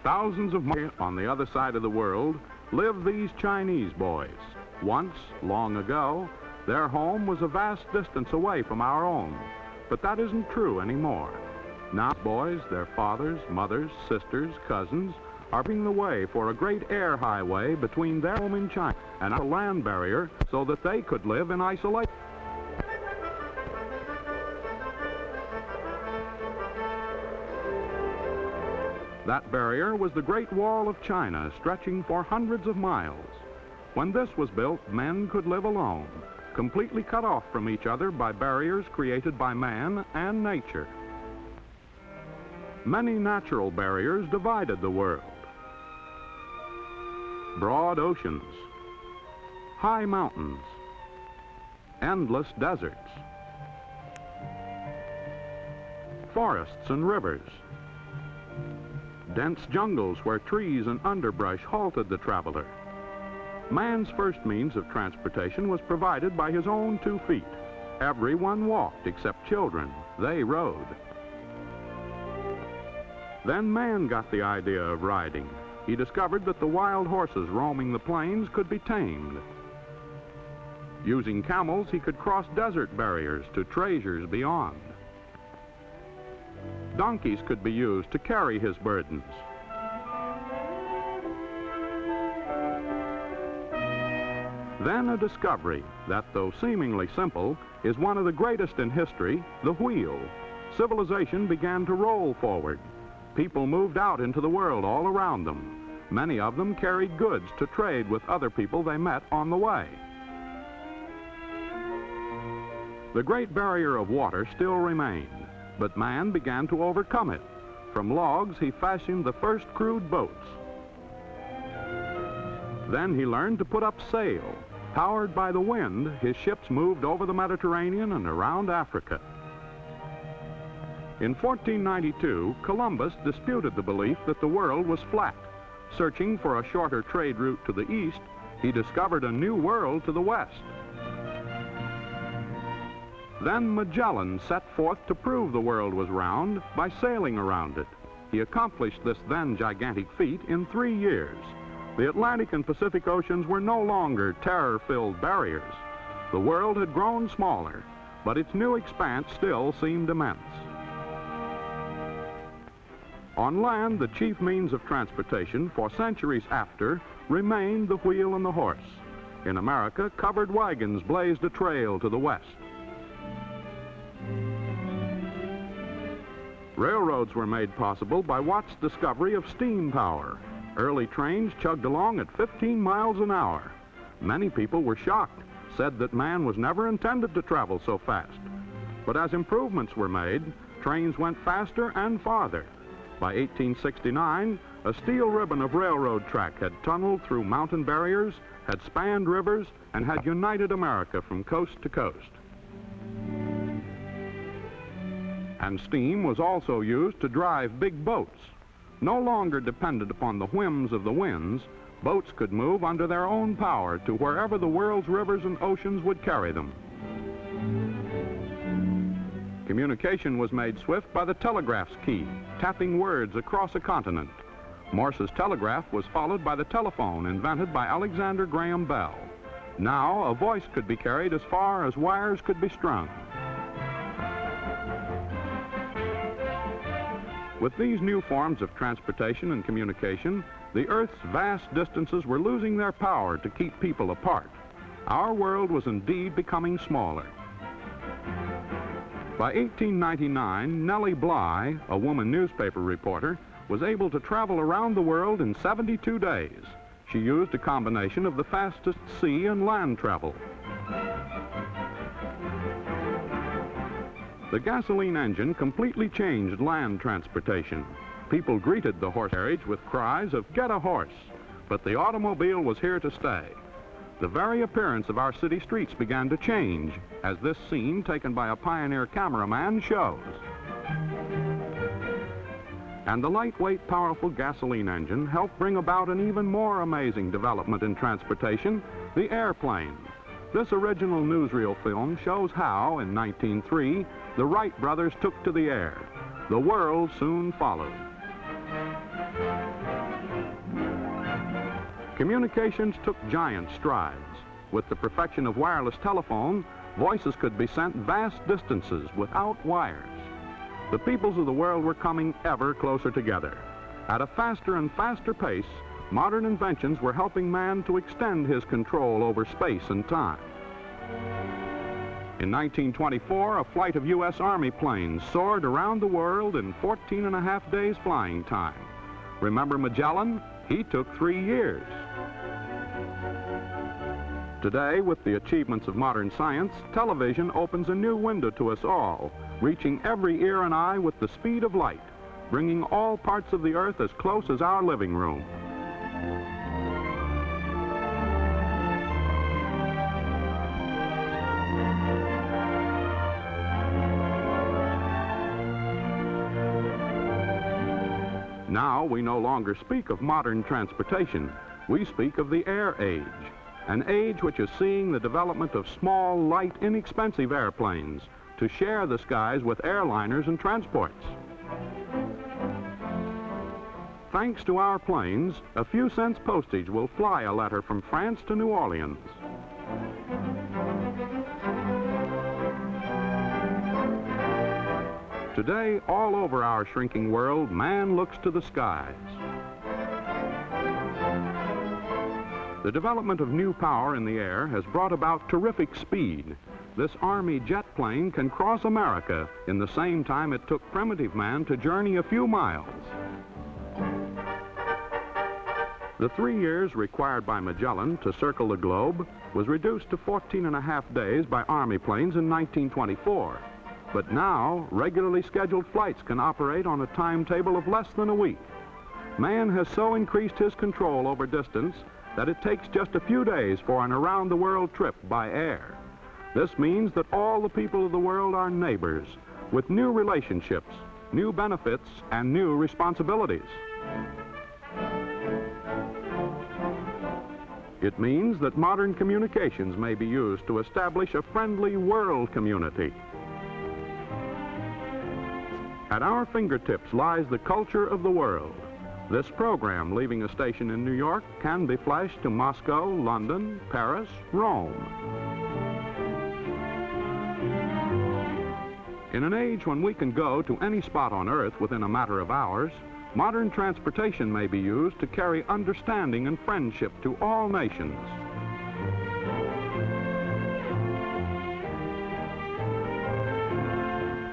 Thousands of miles on the other side of the world live these Chinese boys. Once, long ago, their home was a vast distance away from our own, but that isn't true anymore. Now boys, their fathers, mothers, sisters, cousins, are paving the way for a great air highway between their home in China and a land barrier so that they could live in isolation. That barrier was the Great Wall of China, stretching for hundreds of miles. When this was built, men could live alone, completely cut off from each other by barriers created by man and nature. Many natural barriers divided the world. Broad oceans, high mountains, endless deserts, forests and rivers, dense jungles where trees and underbrush halted the traveler. Man's first means of transportation was provided by his own 2 feet. Everyone walked except children. They rode. Then man got the idea of riding. He discovered that the wild horses roaming the plains could be tamed. Using camels, he could cross desert barriers to treasures beyond. Donkeys could be used to carry his burdens. Then a discovery that, though seemingly simple, is one of the greatest in history, the wheel. Civilization began to roll forward. People moved out into the world all around them. Many of them carried goods to trade with other people they met on the way. The Great Barrier of Water still remained, but man began to overcome it. From logs, he fashioned the first crude boats. Then he learned to put up sail. Powered by the wind, his ships moved over the Mediterranean and around Africa. In 1492, Columbus disputed the belief that the world was flat. Searching for a shorter trade route to the east, he discovered a new world to the west. Then Magellan set forth to prove the world was round by sailing around it. He accomplished this then gigantic feat in 3 years. The Atlantic and Pacific Oceans were no longer terror-filled barriers. The world had grown smaller, but its new expanse still seemed immense. On land, the chief means of transportation for centuries after remained the wheel and the horse. In America, covered wagons blazed a trail to the west. Railroads were made possible by Watt's discovery of steam power. Early trains chugged along at 15 miles an hour. Many people were shocked, said that man was never intended to travel so fast. But as improvements were made, trains went faster and farther. By 1869, a steel ribbon of railroad track had tunneled through mountain barriers, had spanned rivers, and had united America from coast to coast. And steam was also used to drive big boats. No longer dependent upon the whims of the winds, boats could move under their own power to wherever the world's rivers and oceans would carry them. Communication was made swift by the telegraph's key, tapping words across a continent. Morse's telegraph was followed by the telephone, invented by Alexander Graham Bell. Now, a voice could be carried as far as wires could be strung. With these new forms of transportation and communication, the Earth's vast distances were losing their power to keep people apart. Our world was indeed becoming smaller. By 1899, Nellie Bly, a woman newspaper reporter, was able to travel around the world in 72 days. She used a combination of the fastest sea and land travel. The gasoline engine completely changed land transportation. People greeted the horse carriage with cries of "Get a horse!" But the automobile was here to stay. The very appearance of our city streets began to change, as this scene taken by a pioneer cameraman shows. And the lightweight, powerful gasoline engine helped bring about an even more amazing development in transportation, the airplane. This original newsreel film shows how, in 1903, the Wright Brothers took to the air. The world soon followed. Communications took giant strides. With the perfection of wireless telephone, voices could be sent vast distances without wires. The peoples of the world were coming ever closer together. At a faster and faster pace, modern inventions were helping man to extend his control over space and time. In 1924, a flight of U.S. Army planes soared around the world in 14.5 days flying time. Remember Magellan? He took 3 years. Today, with the achievements of modern science, television opens a new window to us all, reaching every ear and eye with the speed of light, bringing all parts of the earth as close as our living room. Now, we no longer speak of modern transportation. We speak of the air age, an age which is seeing the development of small, light, inexpensive airplanes to share the skies with airliners and transports. Thanks to our planes, a few cents postage will fly a letter from France to New Orleans. Today, all over our shrinking world, man looks to the skies. The development of new power in the air has brought about terrific speed. This Army jet plane can cross America in the same time it took primitive man to journey a few miles. The 3 years required by Magellan to circle the globe was reduced to 14.5 days by Army planes in 1924. But now, regularly scheduled flights can operate on a timetable of less than a week. Man has so increased his control over distance that it takes just a few days for an around-the-world trip by air. This means that all the people of the world are neighbors, with new relationships, new benefits, and new responsibilities. It means that modern communications may be used to establish a friendly world community. At our fingertips lies the culture of the world. This program, leaving a station in New York, can be flashed to Moscow, London, Paris, Rome. In an age when we can go to any spot on Earth within a matter of hours, modern transportation may be used to carry understanding and friendship to all nations.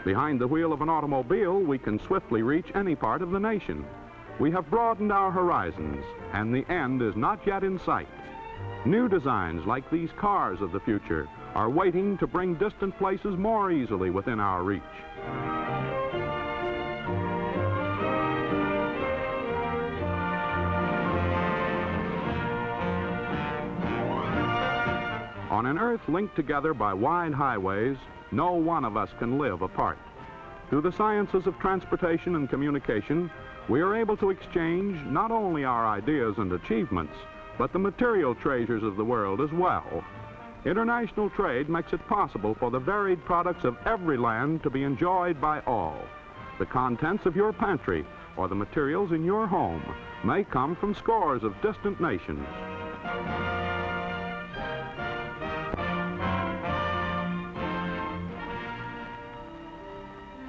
Behind the wheel of an automobile, we can swiftly reach any part of the nation. We have broadened our horizons, and the end is not yet in sight. New designs like these cars of the future are waiting to bring distant places more easily within our reach. On an Earth linked together by wide highways, no one of us can live apart. Through the sciences of transportation and communication, we are able to exchange not only our ideas and achievements, but the material treasures of the world as well. International trade makes it possible for the varied products of every land to be enjoyed by all. The contents of your pantry or the materials in your home may come from scores of distant nations.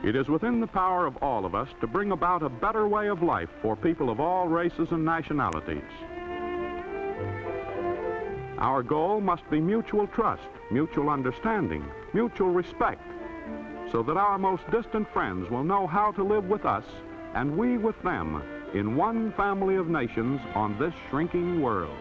It is within the power of all of us to bring about a better way of life for people of all races and nationalities. Our goal must be mutual trust, mutual understanding, mutual respect, so that our most distant friends will know how to live with us and we with them in one family of nations on this shrinking world.